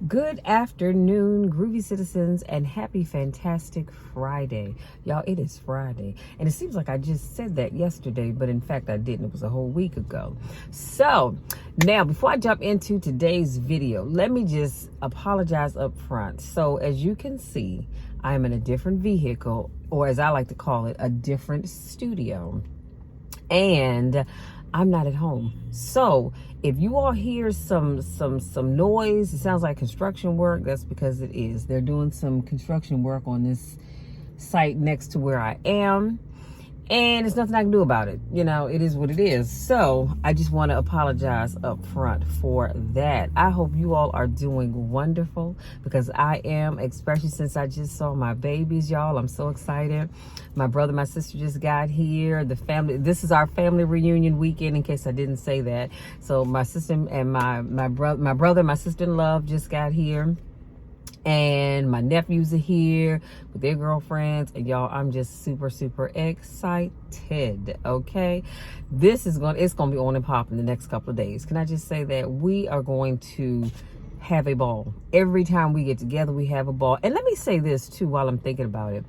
Good afternoon, groovy citizens, and happy fantastic Friday. Y'all, it is Friday. And it seems like I just said that yesterday, but in fact I didn't. It was a whole week ago. So now, before I jump into today's video, let me just apologize up front. So as you can see, I am in a different vehicle, or as I like to call it, a different studio. And I'm not at home. So if you all hear some noise, it sounds like construction work, that's because it is. They're doing some construction work on this site next to where I am. And there's nothing I can do about it. You know, it is what it is. So I just want to apologize up front for that. I hope you all are doing wonderful, because I am, especially since I just saw my babies, y'all. I'm so excited. My brother, my sister just got here. The family, this is our family reunion weekend, in case I didn't say that. So my sister and my brother, my sister-in-law just got here. And my nephews are here with their girlfriends, and y'all, I'm just super excited. Okay, it's gonna be on and popping the next couple of days. Can I just say that we are going to have a ball every time we get together? We have a ball. And let me say this too, while I'm thinking about it: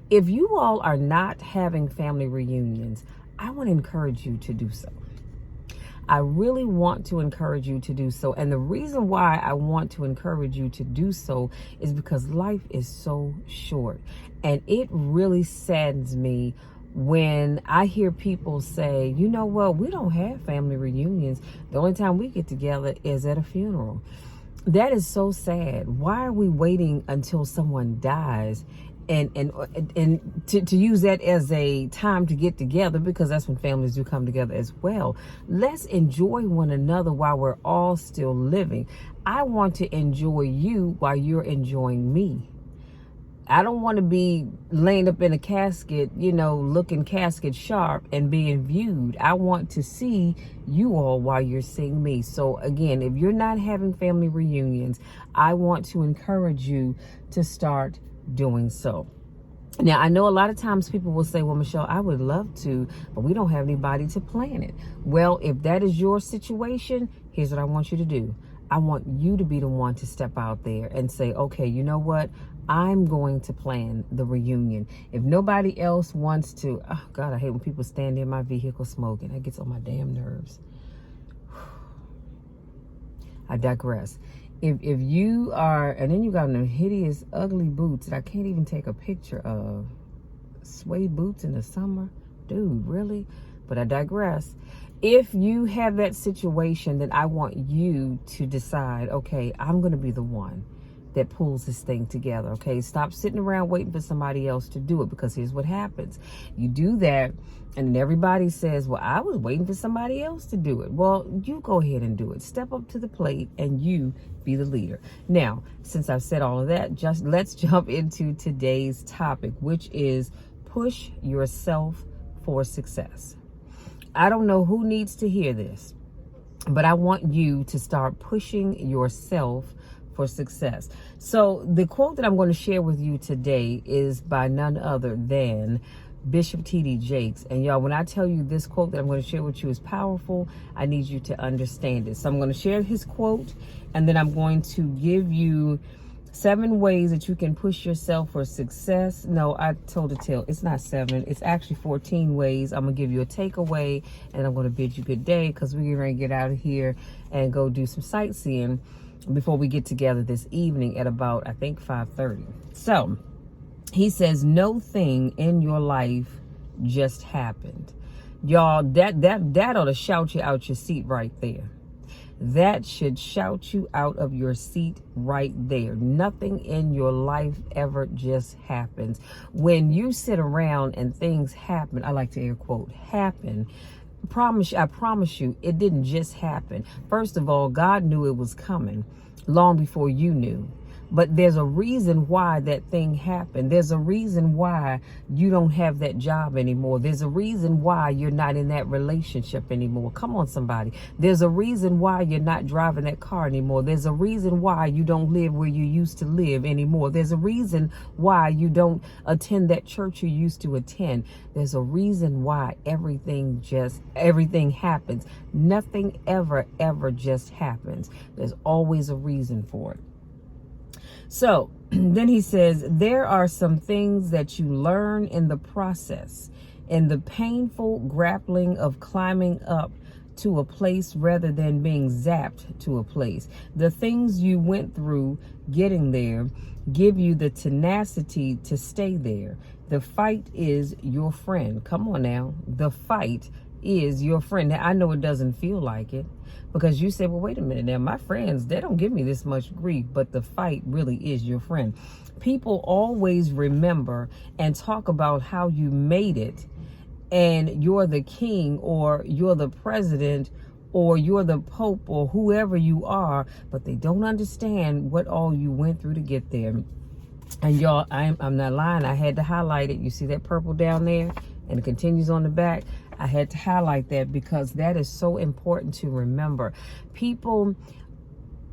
if you all are not having family reunions, I want to encourage you to do so. I really want to encourage you to do so. And the reason why I want to encourage you to do so is because life is so short. And it really saddens me when I hear people say, you know what, we don't have family reunions. The only time we get together is at a funeral. That is so sad. Why are we waiting until someone dies and to use that as a time to get together? Because that's when families do come together as well. Let's enjoy one another while we're all still living. I want to enjoy you while you're enjoying me. I don't want to be laying up in a casket, you know, looking casket sharp and being viewed. I want to see you all while you're seeing me. So again, if you're not having family reunions, I want to encourage you to start doing so. Now, I know a lot of times people will say, well, Michelle, I would love to, but we don't have anybody to plan it. Well, if that is your situation, here's what I want you to do. I want you to be the one to step out there and say, okay, you know what? I'm going to plan the reunion. If nobody else wants to, oh God, I hate when people stand in my vehicle smoking. That gets on my damn nerves. I digress. If you are, and then you got them hideous, ugly boots that I can't even take a picture of. Suede boots in the summer? Dude, really? But I digress. If you have that situation, then I want you to decide, okay, I'm going to be the one that pulls this thing together. Okay, stop sitting around waiting for somebody else to do it, because here's what happens. You do that, and everybody says, well, I was waiting for somebody else to do it. Well, you go ahead and do it. Step up to the plate and you be the leader. Now, since I've said all of that, just let's jump into today's topic, which is push yourself for success. I don't know who needs to hear this, but I want you to start pushing yourself for success. So the quote that I'm going to share with you today is by none other than Bishop T.D. Jakes. And y'all, when I tell you this quote that I'm going to share with you is powerful, I need you to understand it. So I'm going to share his quote, and then I'm going to give you 7 ways that you can push yourself for success. No, I told a tale. It's not 7. It's actually 14 ways. I'm going to give you a takeaway, and I'm going to bid you good day, because we're going to get out of here and go do some sightseeing before we get together this evening at about, I think, 5:30. So he says, no thing in your life just happened. Y'all, that ought to shout you out your seat right there. That should shout you out of your seat right there. Nothing in your life ever just happens. When you sit around and things happen, I like to air quote, happen, I promise you, it didn't just happen. First of all, God knew it was coming long before you knew. But there's a reason why that thing happened. There's a reason why you don't have that job anymore. There's a reason why you're not in that relationship anymore. Come on, somebody. There's a reason why you're not driving that car anymore. There's a reason why you don't live where you used to live anymore. There's a reason why you don't attend that church you used to attend. There's a reason why everything happens. Nothing ever just happens. There's always a reason for it. So then he says, there are some things that you learn in the process, in the painful grappling of climbing up to a place rather than being zapped to a place. The things you went through getting there give you the tenacity to stay there. The fight is your friend. Come on now. The fight is your friend. Now, I know it doesn't feel like it, because you say, well, wait a minute now, my friends, they don't give me this much grief, but the fight really is your friend. People always remember and talk about how you made it, and you're the king, or you're the president, or you're the pope, or whoever you are, but they don't understand what all you went through to get there. And y'all, I'm not lying, I had to highlight it. You see that purple down there, and it continues on the back. I had to highlight that because that is so important to remember. People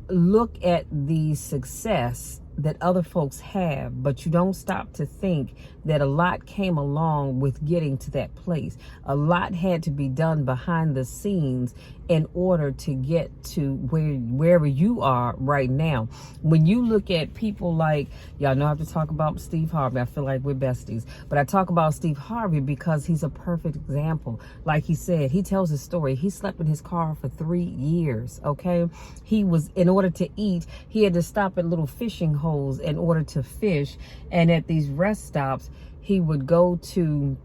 look at the success that other folks have, but you don't stop to think that a lot came along with getting to that place. A lot had to be done behind the scenes in order to get to wherever you are right now. When you look at people like, y'all know I have to talk about Steve Harvey. I feel like we're besties, but I talk about Steve Harvey because he's a perfect example. Like he said, he tells his story. He slept in his car for 3 years, okay? He was, in order to eat, he had to stop at little fishing holes in order to fish. And at these rest stops, he would go to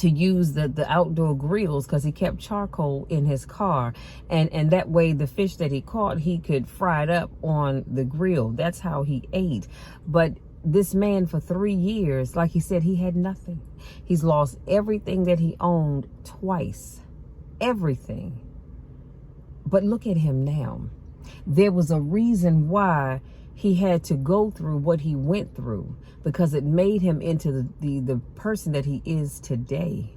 use the outdoor grills, because he kept charcoal in his car, and that way the fish that he caught, he could fry it up on the grill. That's how he ate. But this man, for 3 years, like he said, he had nothing. He's lost everything that he owned twice. Everything. But look at him now. There was a reason why he had to go through what he went through, because it made him into the person that he is today.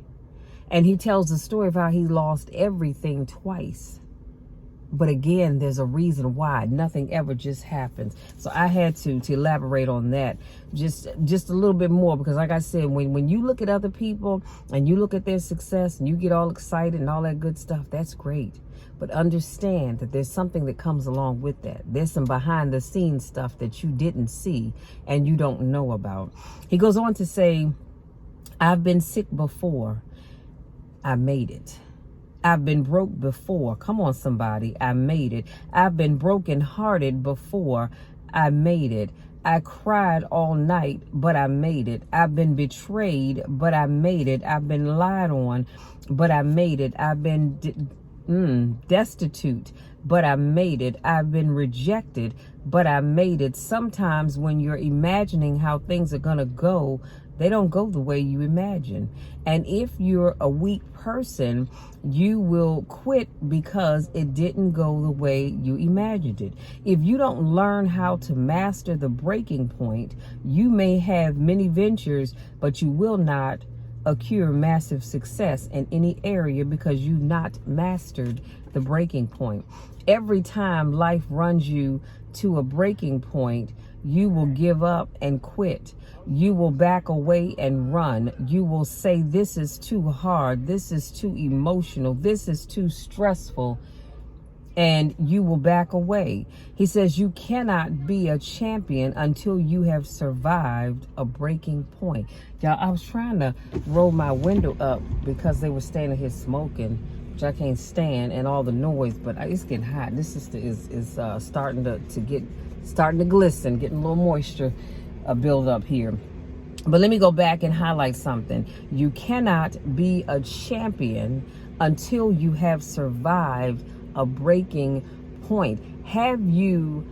And he tells the story of how he lost everything twice. But again, there's a reason why. Nothing ever just happens. So I had to elaborate on that just a little bit more, because like I said, when you look at other people and you look at their success and you get all excited and all that good stuff, that's great. But understand that there's something that comes along with that. There's some behind the scenes stuff that you didn't see and you don't know about. He goes on to say, I've been sick before. I made it. I've been broke before. Come on, somebody. I made it. I've been brokenhearted before. I made it. I cried all night, but I made it. I've been betrayed, but I made it. I've been lied on, but I made it. I've been destitute, but I made it. I've been rejected, but I made it. Sometimes when you're imagining how things are going to go, they don't go the way you imagine. And if you're a weak person, you will quit because it didn't go the way you imagined it. If you don't learn how to master the breaking point, you may have many ventures, but you will not accrue massive success in any area because you've not mastered the breaking point. Every time life runs you to a breaking point, you will give up and quit. You will back away and run. You will say, this is too hard. This is too emotional. This is too stressful. And you will back away. He says you cannot be a champion until you have survived a breaking point. Y'all, I was trying to roll my window up because they were standing here smoking, which I can't stand, and all the noise, but it's getting hot. This is starting to glisten, getting a little moisture build up here. But let me go back and highlight something. You cannot be a champion until you have survived a breaking point. Have you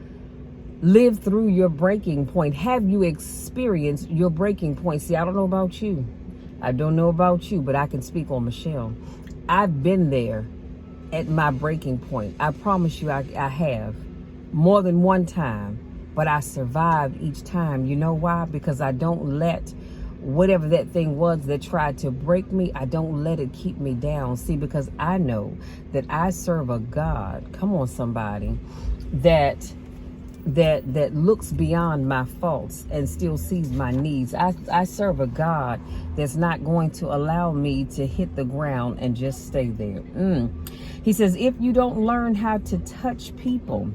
lived through your breaking point? Have you experienced your breaking point? See, I don't know about you. I don't know about you, but I can speak on Michelle. I've been there at my breaking point. I promise you I have, more than one time, but I survived each time. You know why? Because I don't let whatever that thing was that tried to break me, I don't let it keep me down. See, because I know that I serve a God, come on somebody, that looks beyond my faults and still sees my needs. I serve a God that's not going to allow me to hit the ground and just stay there. He says, if you don't learn how to touch people,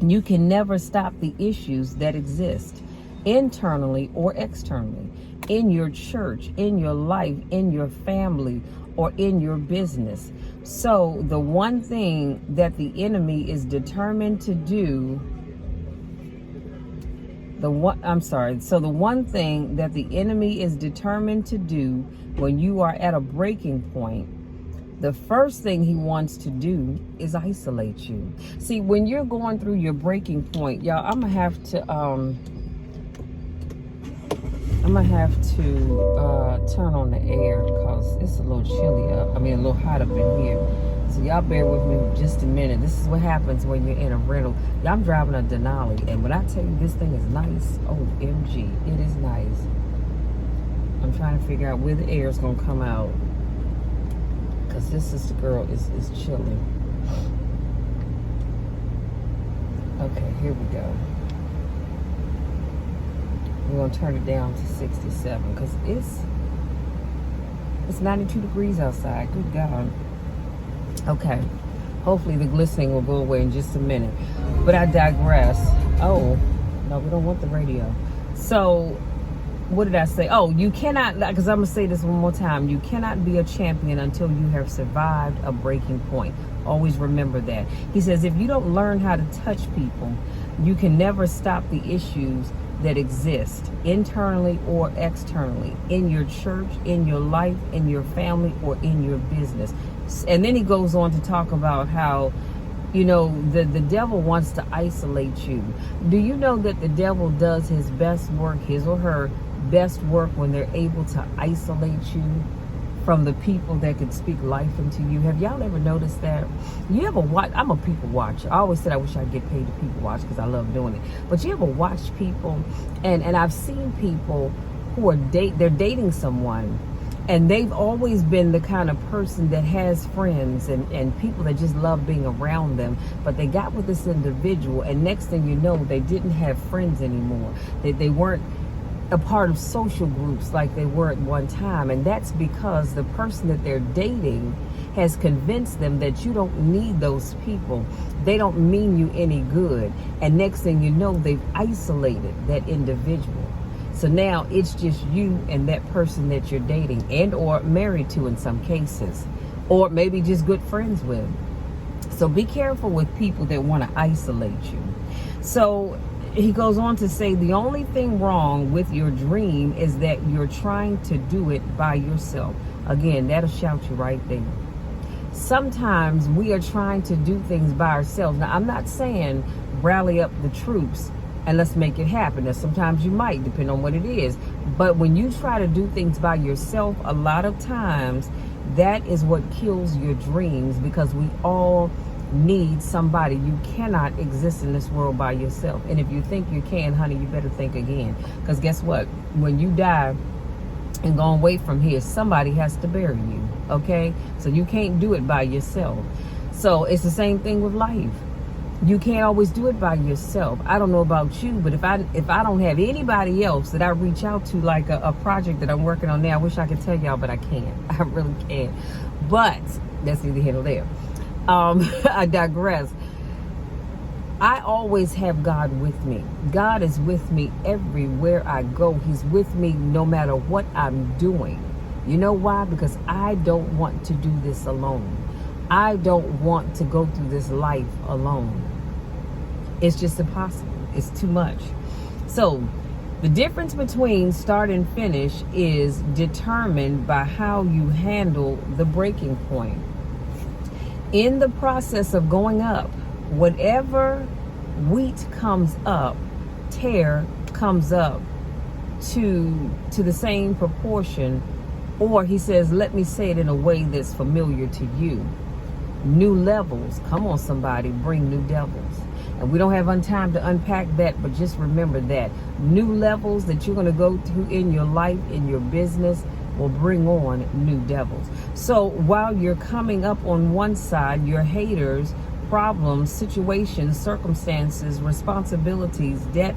You can never stop the issues that exist internally or externally in your church, in your life, in your family, or in your business. So the one thing that the enemy is determined to do, the one thing that the enemy is determined to do when you are at a breaking point, the first thing he wants to do is isolate you. See, when you're going through your breaking point, y'all, I'm gonna have to turn on the air because it's a little chilly up. I mean, a little hot up in here. So y'all bear with me just a minute. This is what happens when you're in a rental. Y'all, I'm driving a Denali, and when I tell you this thing is nice, OMG, it is nice. I'm trying to figure out where the air is gonna come out, because this sister girl is chilling. Okay, here we go. We're gonna turn it down to 67 because it's 92 degrees outside. Good God. Okay, hopefully the glistening will go away in just a minute, but I digress. Oh no, we don't want the radio. So what did I say? Oh, you cannot, because I'm gonna say this one more time, you cannot be a champion until you have survived a breaking point. Always remember that. He says if you don't learn how to touch people, you can never stop the issues that exist internally or externally in your church, in your life, in your family, or in your business. And then he goes on to talk about how, you know, the devil wants to isolate you. Do you know that the devil does his best work, his or her best work, when they're able to isolate you from the people that could speak life into you? Have y'all ever noticed that? You ever watch? I'm a people watcher. I always said I wish I'd get paid to people watch because I love doing it. But you ever watch people, and I've seen people who are they're dating someone, and they've always been the kind of person that has friends and people that just love being around them, but they got with this individual, and next thing you know, they didn't have friends anymore. They weren't a part of social groups like they were at one time. And that's because the person that they're dating has convinced them that you don't need those people. They don't mean you any good. And next thing you know, they've isolated that individual. So now it's just you and that person that you're dating and or married to in some cases, or maybe just good friends with. So be careful with people that want to isolate you. So he goes on to say the only thing wrong with your dream is that you're trying to do it by yourself. Again, that'll shout you right there. Sometimes we are trying to do things by ourselves. Now, I'm not saying rally up the troops and let's make it happen. Now, sometimes you might, depend on what it is. But when you try to do things by yourself, a lot of times that is what kills your dreams, because we all need somebody. You cannot exist in this world by yourself. And if you think you can, honey, you better think again. Because guess what? When you die and go away from here, somebody has to bury you. Okay? So you can't do it by yourself. So it's the same thing with life. You can't always do it by yourself. I don't know about you, but if I don't have anybody else that I reach out to, like a project that I'm working on now, I wish I could tell y'all, but I can't. I really can't. But that's neither here nor there. I digress. I always have God with me. God is with me everywhere I go. He's with me no matter what I'm doing. You know why? Because I don't want to do this alone. I don't want to go through this life alone. It's just impossible. It's too much. So the difference between start and finish is determined by how you handle the breaking point. In the process of going up, whatever wheat comes up, tear comes up to the same proportion. Or he says, let me say it in a way that's familiar to you. New levels. Come on, somebody, bring new devils. And we don't have time to unpack that, but just remember that new levels that you're going to go through in your life, in your business, will bring on new devils. So while you're coming up on one side, your haters, problems, situations, circumstances, responsibilities, debt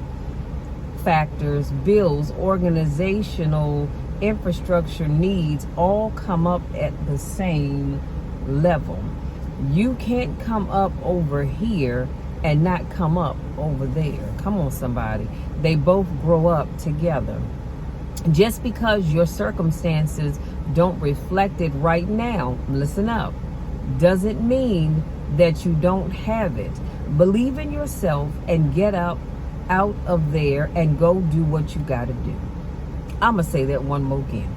factors, bills, organizational infrastructure needs all come up at the same level. You can't come up over here and not come up over there. Come on, somebody. They both grow up together. Just because your circumstances don't reflect it right now, listen up, doesn't mean that you don't have it. Believe in yourself and get up out of there and go do what you got to do. I'm going to say that one more again.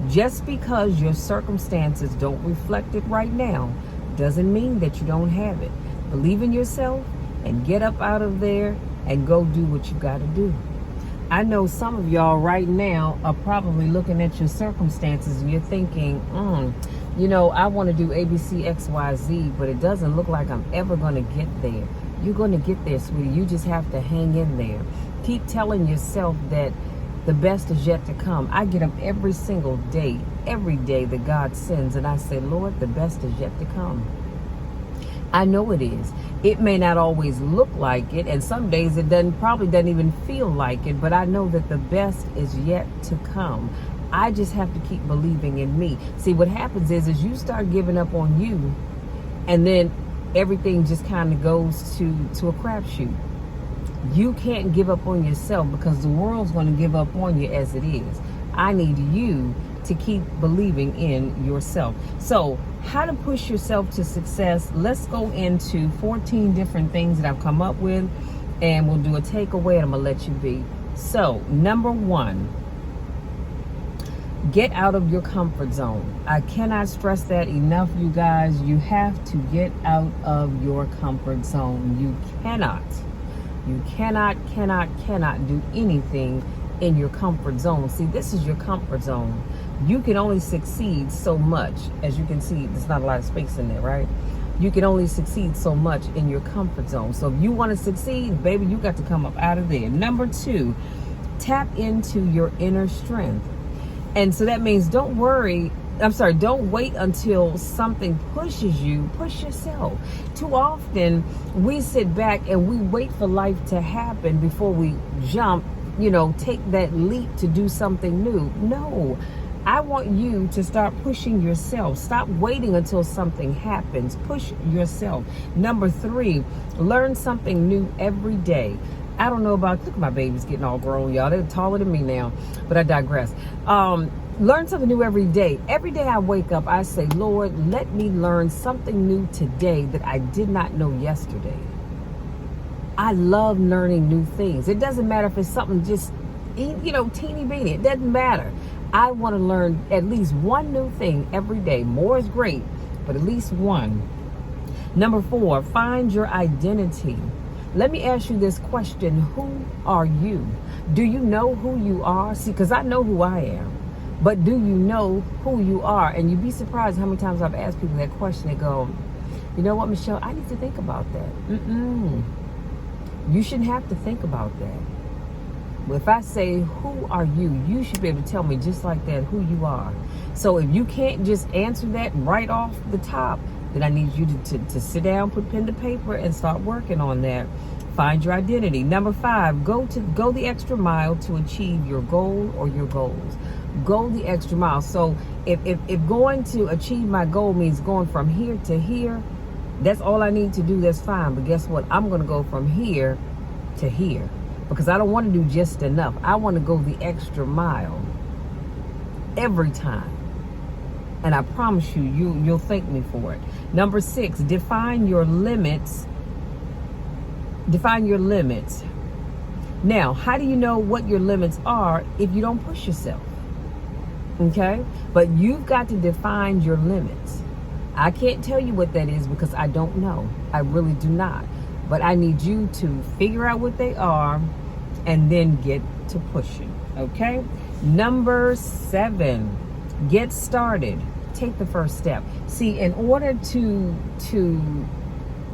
Just because your circumstances don't reflect it right now doesn't mean that you don't have it. Believe in yourself and get up out of there and go do what you got to do. I know some of y'all right now are probably looking at your circumstances and you're thinking, I want to do ABC, XYZ, but it doesn't look like I'm ever going to get there. You're going to get there, sweetie. You just have to hang in there. Keep telling yourself that the best is yet to come. I get up every single day, every day that God sends, and I say, Lord, the best is yet to come. I know it is. It may not always look like it, and some days it probably doesn't even feel like it, but I know that the best is yet to come. I just have to keep believing in me. See, what happens is you start giving up on you, and then everything just kind of goes to a crapshoot. You can't give up on yourself because the world's going to give up on you as it is. I need you to keep believing in yourself. So, how to push yourself to success? Let's go into 14 different things that I've come up with, and we'll do a takeaway, and I'm going to let you be. So, number 1, get out of your comfort zone. I cannot stress that enough, you guys. You have to get out of your comfort zone. You cannot do anything in your comfort zone. See, this is your comfort zone. You can only succeed so much. As you can see, there's not a lot of space in there, right? You can only succeed so much in your comfort zone. So if you want to succeed, baby, you got to come up out of there. Number 2, tap into your inner strength. And so that means don't wait until something pushes you. Push yourself. Too often we sit back and we wait for life to happen before we jump, take that leap to do something new. No, I want you to start pushing yourself. Stop waiting until something happens. Push yourself. Number 3, learn something new every day. I don't know about, look at my babies getting all grown, y'all. They're taller than me now, but I digress. Learn something new every day. Every day I wake up, I say, Lord, let me learn something new today that I did not know yesterday. I love learning new things. It doesn't matter if it's something just, teeny beeny. It doesn't matter. I want to learn at least one new thing every day. More is great, but at least one. Number 4, find your identity. Let me ask you this question. Who are you? Do you know who you are? See, because I know who I am. But do you know who you are? And you'd be surprised how many times I've asked people that question. They go, you know what, Michelle, I need to think about that. You shouldn't have to think about that. If I say, who are you? You should be able to tell me just like that who you are. So if you can't just answer that right off the top, then I need you to sit down, put pen to paper, and start working on that. Find your identity. Number 5, go the extra mile to achieve your goal or your goals. Go the extra mile. So if going to achieve my goal means going from here to here, that's all I need to do, that's fine. But guess what? I'm going to go from here to here because I don't want to do just enough. I want to go the extra mile every time. And I promise you'll thank me for it. Number 6, define your limits. Define your limits. Now, how do you know what your limits are if you don't push yourself? Okay? But you've got to define your limits. I can't tell you what that is because I don't know. I really do not. But I need you to figure out what they are and then get to pushing. Okay? Number 7. Get started. Take the first step. See, in order to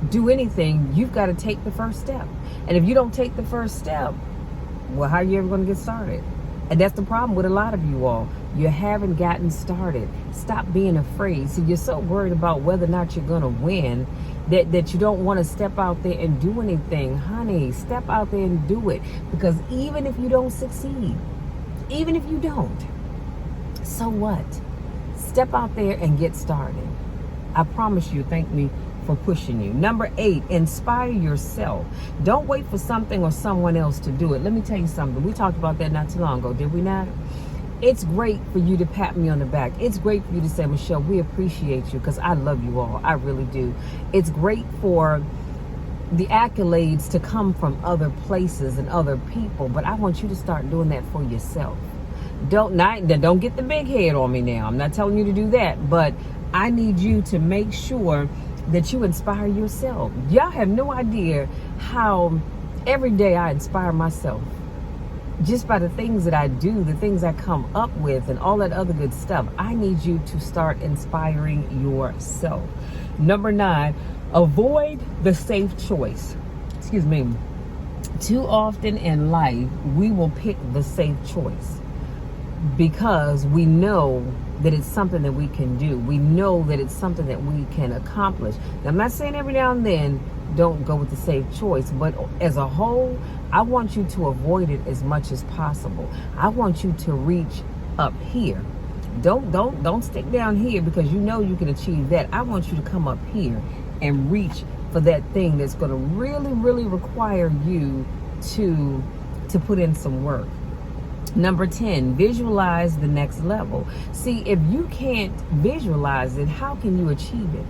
do anything, you've got to take the first step. And if you don't take the first step, well, how are you ever going to get started? And that's the problem with a lot of you all. You haven't gotten started. Stop being afraid. See, you're so worried about whether or not you're going to win that you don't want to step out there and do anything. Honey, step out there and do it. Because even if you don't succeed, even if you don't, so what? Step out there and get started. I promise you, thank me for pushing you. Number 8, inspire yourself. Don't wait for something or someone else to do it. Let me tell you something. We talked about that not too long ago, did we not? It's great for you to pat me on the back. It's great for you to say, Michelle, we appreciate you, because I love you all. I really do. It's great for the accolades to come from other places and other people, but I want you to start doing that for yourself. Don't get the big head on me now. I'm not telling you to do that, but I need you to make sure that you inspire yourself. Y'all have no idea how every day I inspire myself. Just by the things that I do, the things I come up with, and all that other good stuff. I need you to start inspiring yourself. Number 9, avoid the safe choice. Excuse me. Too often in life, we will pick the safe choice because we know that it's something that we can do. We know that it's something that we can accomplish. Now, I'm not saying every now and then don't go with the safe choice, but as a whole, I want you to avoid it as much as possible. I want you to reach up here. Don't stick down here because you know you can achieve that. I want you to come up here and reach for that thing that's going to really, really require you to put in some work. Number 10, visualize the next level. See, if you can't visualize it, how can you achieve it?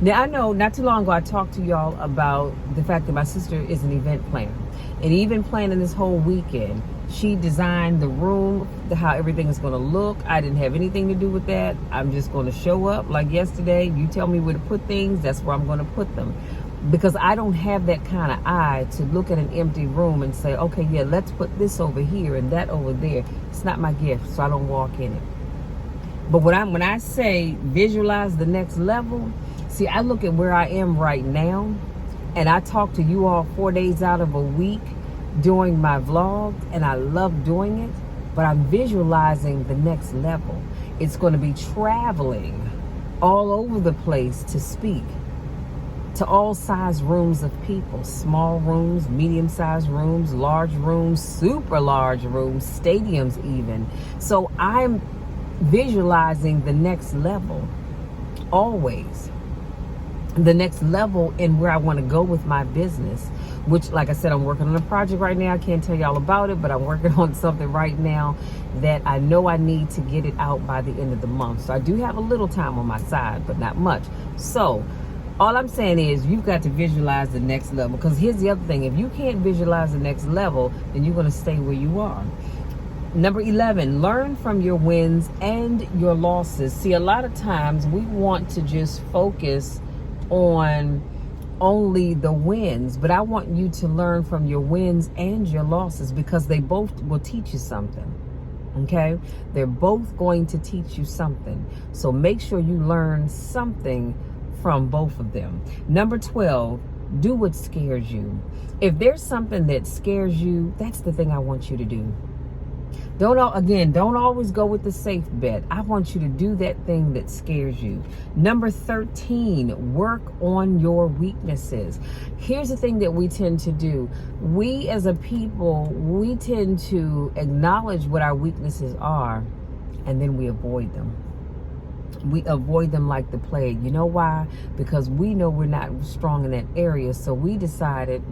Now, I know not too long ago I talked to y'all about the fact that my sister is an event planner. And even planning this whole weekend, she designed the room, how everything is going to look. I didn't have anything to do with that. I'm just going to show up like yesterday. You tell me where to put things, that's where I'm going to put them. Because I don't have that kind of eye to look at an empty room and say, okay, yeah, let's put this over here and that over there. It's not my gift, so I don't walk in it. But when I say visualize the next level, see, I look at where I am right now, and I talk to you all 4 days out of a week doing my vlog, and I love doing it, but I'm visualizing the next level. It's going to be traveling all over the place to speak to all size rooms of people, small rooms, medium-sized rooms, large rooms, super large rooms, stadiums even. So I'm visualizing the next level, always. The next level in where I want to go with my business, which, like I said, I'm working on a project right now. I can't tell y'all about it, but I'm working on something right now that I know I need to get it out by the end of the month. So I do have a little time on my side, but not much. So all I'm saying is you've got to visualize the next level, because here's the other thing. If you can't visualize the next level, then you're going to stay where you are. Number 11, learn from your wins and your losses. See, a lot of times we want to just focus on only the wins, but I want you to learn from your wins and your losses, because they both will teach you something. Okay? They're both going to teach you something. So make sure you learn something from both of them. Number 12, do what scares you. If there's something that scares you, that's the thing I want you to do. Don't always go with the safe bet. I want you to do that thing that scares you. Number 13, work on your weaknesses. Here's the thing that we tend to do. We as a people, we tend to acknowledge what our weaknesses are, and then we avoid them. We avoid them like the plague. You know why? Because we know we're not strong in that area. So we decided,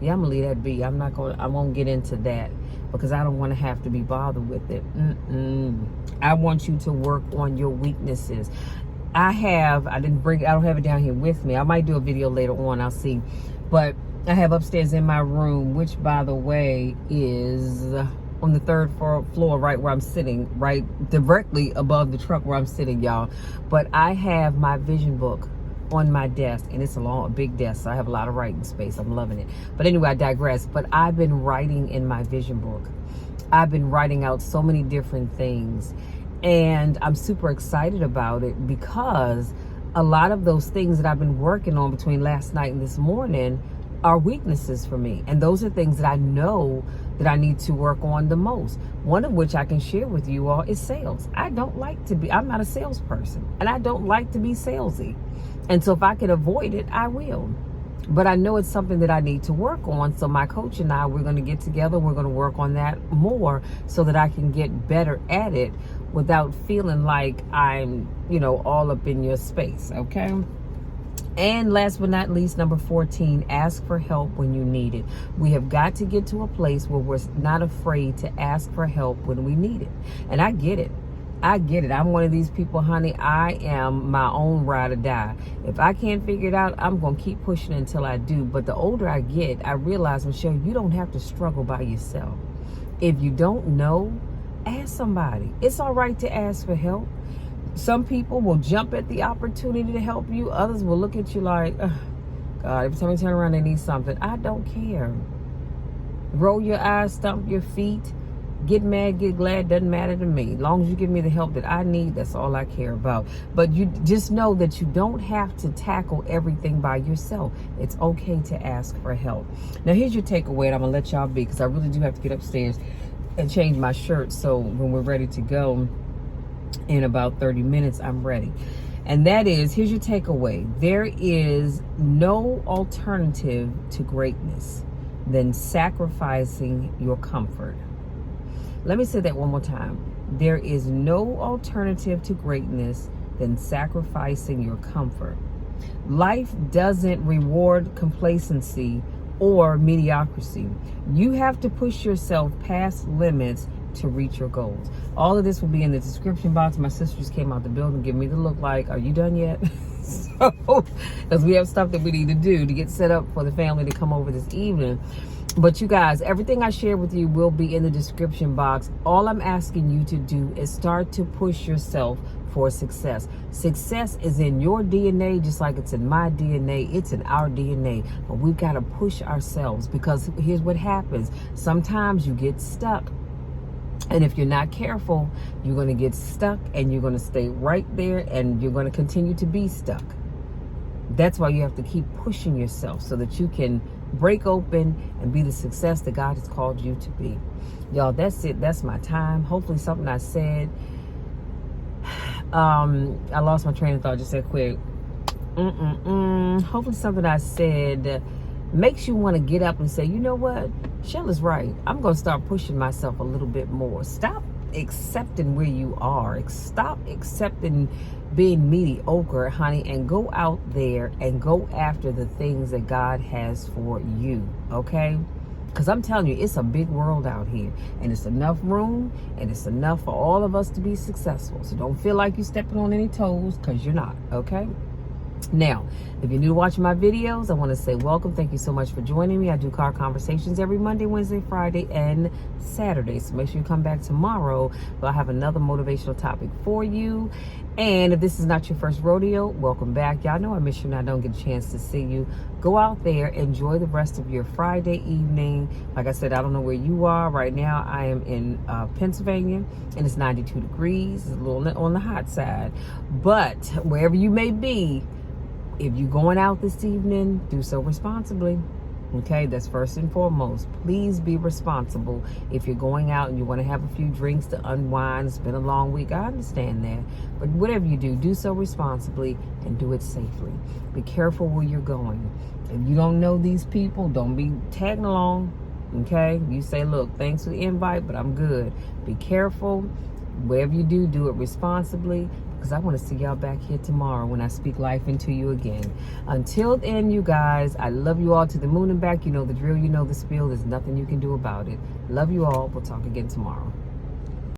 yeah, I'm gonna leave that be. I won't get into that because I don't want to have to be bothered with it. I want you to work on your weaknesses. I don't have it down here with me. I might do a video later on, I'll see. But I have upstairs in my room, which by the way is on the 3rd floor, right where I'm sitting, right directly above the truck where I'm sitting, y'all. But I have my vision book on my desk, and it's a big desk, so I have a lot of writing space. I'm loving it. But anyway, I digress. But I've been writing in my vision book. I've been writing out so many different things, and I'm super excited about it, because a lot of those things that I've been working on between last night and this morning are weaknesses for me. And those are things that I know that I need to work on the most. One of which I can share with you all is sales. I'm not a salesperson, and I don't like to be salesy. And so if I can avoid it, I will. But I know it's something that I need to work on. So my coach and I, we're going to get together. We're going to work on that more so that I can get better at it without feeling like I'm, all up in your space. Okay. And last but not least, number 14, ask for help when you need it. We have got to get to a place where we're not afraid to ask for help when we need it. And I get it. I get it. I'm one of these people, honey. I am my own ride or die. If I can't figure it out, I'm going to keep pushing until I do. But the older I get, I realize, Michelle, you don't have to struggle by yourself. If you don't know, ask somebody. It's all right to ask for help. Some people will jump at the opportunity to help you. Others will look at you like, oh, God, every time you turn around, they need something. I don't care. Roll your eyes, stomp your feet, get mad, get glad, doesn't matter to me. As long as you give me the help that I need, that's all I care about. But you just know that you don't have to tackle everything by yourself. It's okay to ask for help. Now, here's your takeaway, and I'm going to let y'all be, because I really do have to get upstairs and change my shirt. So when we're ready to go, in about 30 minutes, I'm ready. And that is, here's your takeaway. There is no alternative to greatness than sacrificing your comfort. Let me say that one more time. There is no alternative to greatness than sacrificing your comfort. Life doesn't reward complacency or mediocrity. You have to push yourself past limits to reach your goals. All of this will be in the description box. My sisters came out the building, give me the look like, are you done yet? So, because we have stuff that we need to do to get set up for the family to come over this evening. But you guys, everything I share with you will be in the description box. All I'm asking you to do is start to push yourself for success. Success is in your DNA, just like it's in my DNA. It's in our DNA. But we've got to push ourselves, because here's what happens. Sometimes you get stuck. And if you're not careful, you're going to get stuck, and you're going to stay right there, and you're going to continue to be stuck. That's why you have to keep pushing yourself so that you can break open and be the success that God has called you to be. Y'all, that's it. That's my time. Hopefully something I said, I lost my train of thought just that quick. Hopefully something I said makes you want to get up and say, you know what? Shell is right. I'm going to start pushing myself a little bit more. Stop accepting where you are. Stop accepting being mediocre, honey, and go out there and go after the things that God has for you, okay? Because I'm telling you, it's a big world out here, and it's enough room, and it's enough for all of us to be successful. So don't feel like you're stepping on any toes, because you're not, okay? Now, if you're new to watching my videos, I want to say welcome. Thank you so much for joining me. I do car conversations every Monday, Wednesday, Friday, and Saturday. So make sure you come back tomorrow. I'll have another motivational topic for you. And if this is not your first rodeo, welcome back. Y'all know I miss you and I don't get a chance to see you. Go out there, enjoy the rest of your Friday evening. Like I said, I don't know where you are. Right now, I am in Pennsylvania, and it's 92 degrees. It's a little on the hot side. But wherever you may be, if you're going out this evening, do so responsibly. Okay, that's first and foremost. Please be responsible. If you're going out and you want to have a few drinks to unwind, it's been a long week, I understand that. But whatever you do, do so responsibly and do it safely. Be careful where you're going. If you don't know these people, don't be tagging along. Okay, you say, look, thanks for the invite, but I'm good. Be careful. Wherever you do, do it responsibly, because I want to see y'all back here tomorrow when I speak life into you again. Until then, you guys, I love you all to the moon and back. You know the drill, you know the spiel. There's nothing you can do about it. Love you all. We'll talk again tomorrow.